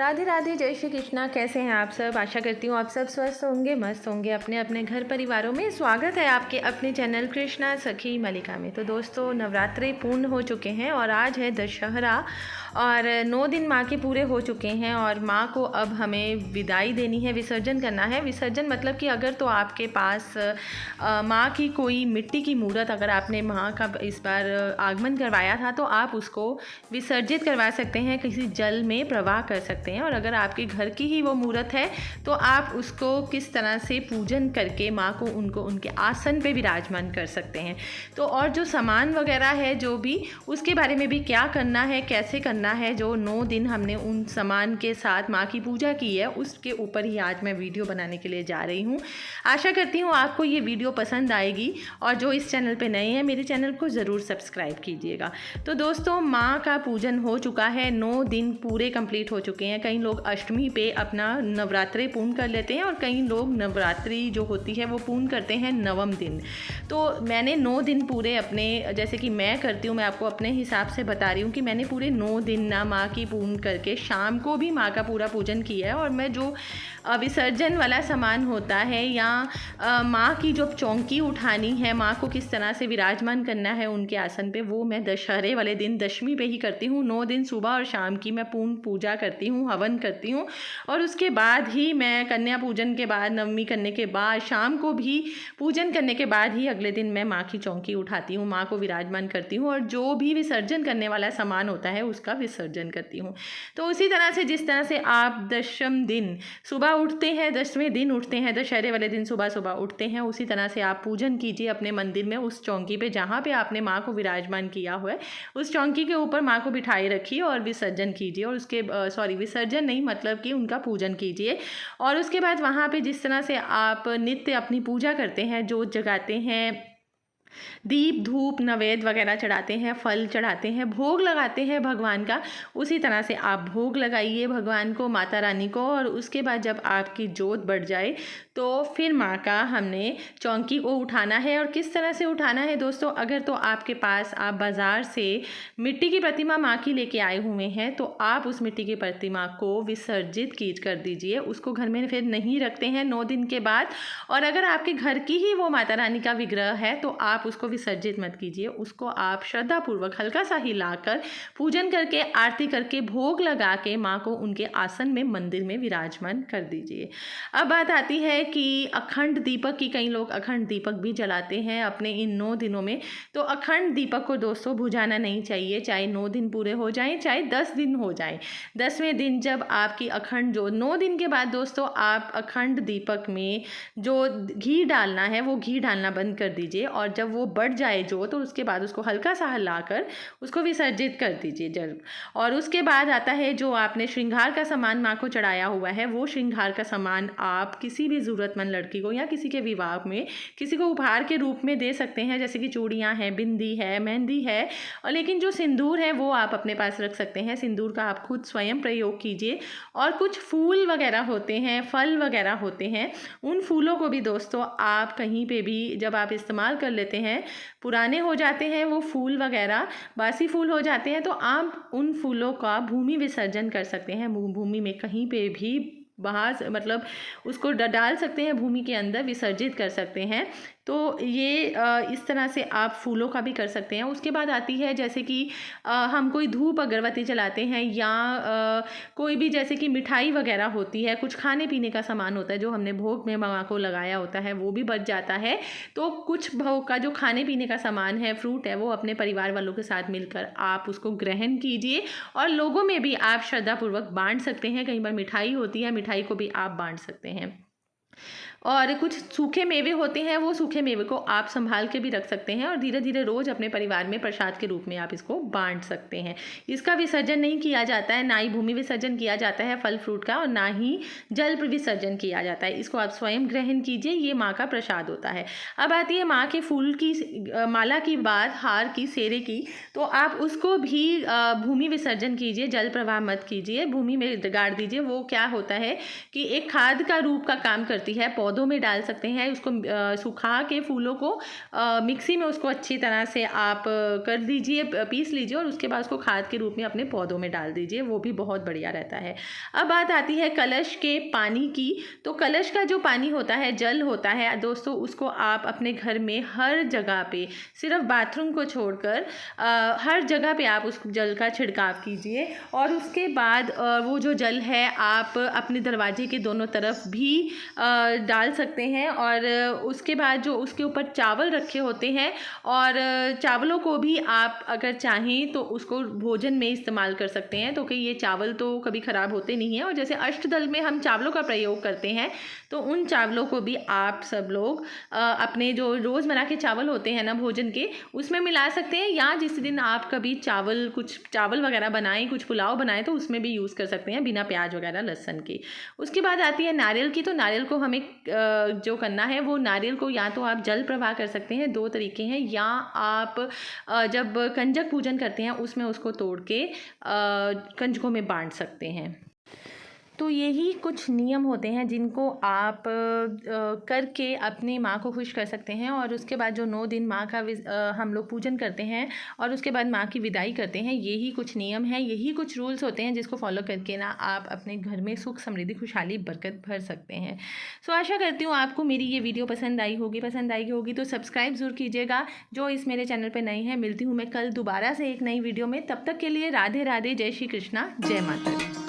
राधे राधे, जय श्री कृष्णा। कैसे हैं आप सब? आशा करती हूँ आप सब स्वस्थ होंगे, मस्त होंगे, अपने अपने घर परिवारों में। स्वागत है आपके अपने चैनल कृष्णा सखी मलिका में। तो दोस्तों, नवरात्रि पूर्ण हो चुके हैं और आज है दशहरा और 9 दिन माँ के पूरे हो चुके हैं और माँ को अब हमें विदाई देनी है, विसर्जन करना है। विसर्जन मतलब कि अगर तो आपके पास माँ की कोई मिट्टी की मूर्त, अगर आपने माँ का इस बार आगमन करवाया था तो आप उसको विसर्जित करवा सकते हैं, किसी जल में प्रवाह कर सकते हैं। और अगर आपके घर की ही वो मूर्त है तो आप उसको किस तरह से पूजन करके माँ को उनको उनके आसन पे विराजमान कर सकते हैं। तो और जो सामान वगैरह है जो भी, उसके बारे में भी क्या करना है, कैसे करना है, जो 9 दिन हमने उन सामान के साथ माँ की पूजा की है, उसके ऊपर ही आज मैं वीडियो बनाने के लिए जा रही हूँ। आशा करती हूँ आपको ये वीडियो पसंद आएगी और जो इस चैनल पे नए हैं मेरे चैनल को ज़रूर सब्सक्राइब कीजिएगा। तो दोस्तों, माँ का पूजन हो चुका है, 9 दिन पूरे कंप्लीट हो चुके हैं। कई लोग अष्टमी पे अपना नवरात्रि पूर्ण कर लेते हैं और कई लोग नवरात्रि जो होती है वो पूर्ण करते हैं 9वें दिन। तो मैंने 9 दिन पूरे अपने, जैसे कि मैं करती हूँ, मैं आपको अपने हिसाब से बता रही हूँ कि मैंने पूरे 9 दिन ना माँ की पूर्ण करके शाम को भी माँ का पूरा पूजन किया है। और मैं जो विसर्जन वाला सामान होता है या माँ की जो चौकी उठानी है, माँ को किस तरह से विराजमान करना है उनके आसन पे, वो मैं दशहरे वाले दिन दशमी पे ही करती हूँ। 9 दिन सुबह और शाम की मैं पूर्ण पूजा करती हूँ, हवन करती हूँ और उसके बाद ही मैं कन्या पूजन के बाद, नवमी करने के बाद, शाम को भी पूजन करने के बाद ही अगले दिन मैं माँ की चौकी उठाती हूँ, माँ को विराजमान करती हूँ और जो भी विसर्जन करने वाला सामान होता है उसका विसर्जन करती हूँ। तो उसी तरह से जिस तरह से आप दशम दिन सुबह उठते हैं, 10वें दिन उठते हैं, दशहरे वाले दिन सुबह सुबह उठते हैं, उसी तरह से आप पूजन कीजिए अपने मंदिर में, उस चौकी पे जहाँ पे आपने माँ को विराजमान किया हुआ है, उस चौकी के ऊपर माँ को बिठाए रखिए और विसर्जन कीजिए। और उसके विसर्जन नहीं, मतलब कि उनका पूजन कीजिए। और उसके बाद वहाँ पे जिस तरह से आप नित्य अपनी पूजा करते हैं, जोत जगाते हैं, दीप धूप नैवेद्य वगैरह चढ़ाते हैं, फल चढ़ाते हैं, भोग लगाते हैं भगवान का, उसी तरह से आप भोग लगाइए भगवान को, माता रानी को। और उसके बाद जब आपकी जोत बढ़ जाए तो फिर माँ का हमने चौकी को उठाना है। और किस तरह से उठाना है दोस्तों, अगर तो आपके पास आप बाज़ार से मिट्टी की प्रतिमा माँ की लेके आए हुए हैं तो आप उस मिट्टी की प्रतिमा को विसर्जित कर दीजिए, उसको घर में फिर नहीं रखते हैं 9 दिन के बाद। और अगर आपके घर की ही वो माता रानी का विग्रह है तो आप उसको विसर्जित मत कीजिए, उसको आप श्रद्धापूर्वक हल्का सा हिलाकर पूजन करके, आरती करके, भोग लगा के माँ को उनके आसन में मंदिर में विराजमान कर दीजिए। अब बात आती है कि अखंड दीपक की, कई लोग अखंड दीपक भी जलाते हैं अपने इन 9 दिनों में। तो अखंड दीपक को दोस्तों बुझाना नहीं चाहिए, चाहे 9 दिन पूरे हो जाएं, चाहे 10 दिन हो जाएं। 10वें दिन जब आपकी अखंड, जो 9 दिन के बाद दोस्तों आप अखंड दीपक में जो घी डालना है वो घी डालना बंद कर दीजिए। और जब वो बढ़ जाए जो, तो उसके बाद उसको हल्का सा हिलाकर उसको विसर्जित कर दीजिए जल। और उसके बाद आता है जो आपने श्रृंगार का सामान माँ को चढ़ाया हुआ है, वो श्रृंगार का सामान आप किसी भी ज़रूरतमंद लड़की को या किसी के विवाह में किसी को उपहार के रूप में दे सकते हैं, जैसे कि चूड़ियाँ हैं, बिंदी है, मेहंदी है। और लेकिन जो सिंदूर है वो आप अपने पास रख सकते हैं, सिंदूर का आप खुद स्वयं प्रयोग कीजिए। और कुछ फूल वगैरह होते हैं, फल वगैरह होते हैं, उन फूलों को भी दोस्तों आप कहीं पे भी जब आप इस्तेमाल कर लेते हैं, पुराने हो जाते हैं वो फूल वगैरह, बासी फूल हो जाते हैं, तो आप उन फूलों का भूमि विसर्जन कर सकते हैं। भूमि में कहीं पे भी बाहर, मतलब उसको डाल सकते हैं, भूमि के अंदर विसर्जित कर सकते हैं। तो ये इस तरह से आप फूलों का भी कर सकते हैं। उसके बाद आती है जैसे कि हम कोई धूप अगरबत्ती जलाते हैं या कोई भी जैसे कि मिठाई वगैरह होती है, कुछ खाने पीने का सामान होता है जो हमने भोग में माँ को लगाया होता है, वो भी बच जाता है। तो कुछ भोग का जो खाने पीने का सामान है, फ्रूट है, वो अपने परिवार वालों के साथ मिलकर आप उसको ग्रहण कीजिए और लोगों में भी आप श्रद्धापूर्वक बांट सकते हैं। कई बार मिठाई होती है, मिठाई को भी आप बांट सकते हैं। और कुछ सूखे मेवे होते हैं, वो सूखे मेवे को आप संभाल के भी रख सकते हैं और धीरे धीरे रोज़ अपने परिवार में प्रसाद के रूप में आप इसको बांट सकते हैं। इसका विसर्जन नहीं किया जाता है, ना ही भूमि विसर्जन किया जाता है फल फ्रूट का, और ना ही जल विसर्जन किया जाता है। इसको आप स्वयं ग्रहण कीजिए, ये माँ का प्रसाद होता है। अब आती है माँ के फूल की माला की बात, हार की, सेरे की, तो आप उसको भी भूमि विसर्जन कीजिए, जल प्रवाह मत कीजिए, भूमि में गाड़ दीजिए। वो क्या होता है कि एक खाद का रूप का काम करती है, पौधों में डाल सकते हैं। उसको सुखा के फूलों को मिक्सी में उसको अच्छी तरह से आप कर दीजिए, पीस लीजिए और उसके बाद उसको खाद के रूप में अपने पौधों में डाल दीजिए, वो भी बहुत बढ़िया रहता है। अब बात आती है कलश के पानी की। तो कलश का जो पानी होता है, जल होता है दोस्तों, उसको आप अपने घर में हर जगह पे, सिर्फ बाथरूम को छोड़कर हर जगह पे आप उस जल का छिड़काव कीजिए। और उसके बाद वो जो जल है आप अपने दरवाजे के दोनों तरफ भी डाल सकते हैं। और उसके बाद जो उसके ऊपर चावल रखे होते हैं, और चावलों को भी आप अगर चाहें तो उसको भोजन में इस्तेमाल कर सकते हैं, तो कि ये चावल तो कभी ख़राब होते नहीं हैं। और जैसे अष्टदल में हम चावलों का प्रयोग करते हैं, तो उन चावलों को भी आप सब लोग अपने जो रोज़मर्रा के चावल होते हैं ना भोजन के, उसमें मिला सकते हैं। या जिस दिन आप कभी कुछ चावल वगैरह बनाएं, कुछ पुलाव बनाएं, तो उसमें भी यूज़ कर सकते हैं बिना प्याज वगैरह लहसुन के। उसके बाद आती है नारियल की। तो नारियल को हमें जो करना है, वो नारियल को या तो आप जल प्रवाह कर सकते हैं, 2 तरीके हैं, या आप जब कंजक पूजन करते हैं उसमें उसको तोड़ के कंजकों में बांट सकते हैं। तो यही कुछ नियम होते हैं जिनको आप करके अपनी माँ को खुश कर सकते हैं। और उसके बाद जो 9 दिन माँ का हम लोग पूजन करते हैं और उसके बाद माँ की विदाई करते हैं, यही कुछ नियम हैं, यही कुछ रूल्स होते हैं जिसको फॉलो करके ना आप अपने घर में सुख, समृद्धि, खुशहाली, बरकत भर सकते हैं। सो आशा करती हूँ आपको मेरी ये वीडियो पसंद आई होगी तो सब्सक्राइब ज़रूर कीजिएगा जो इस मेरे चैनल पर नए हैं। मिलती हूँ मैं कल दोबारा से एक नई वीडियो में। तब तक के लिए राधे राधे, जय श्री कृष्णा, जय माता दी।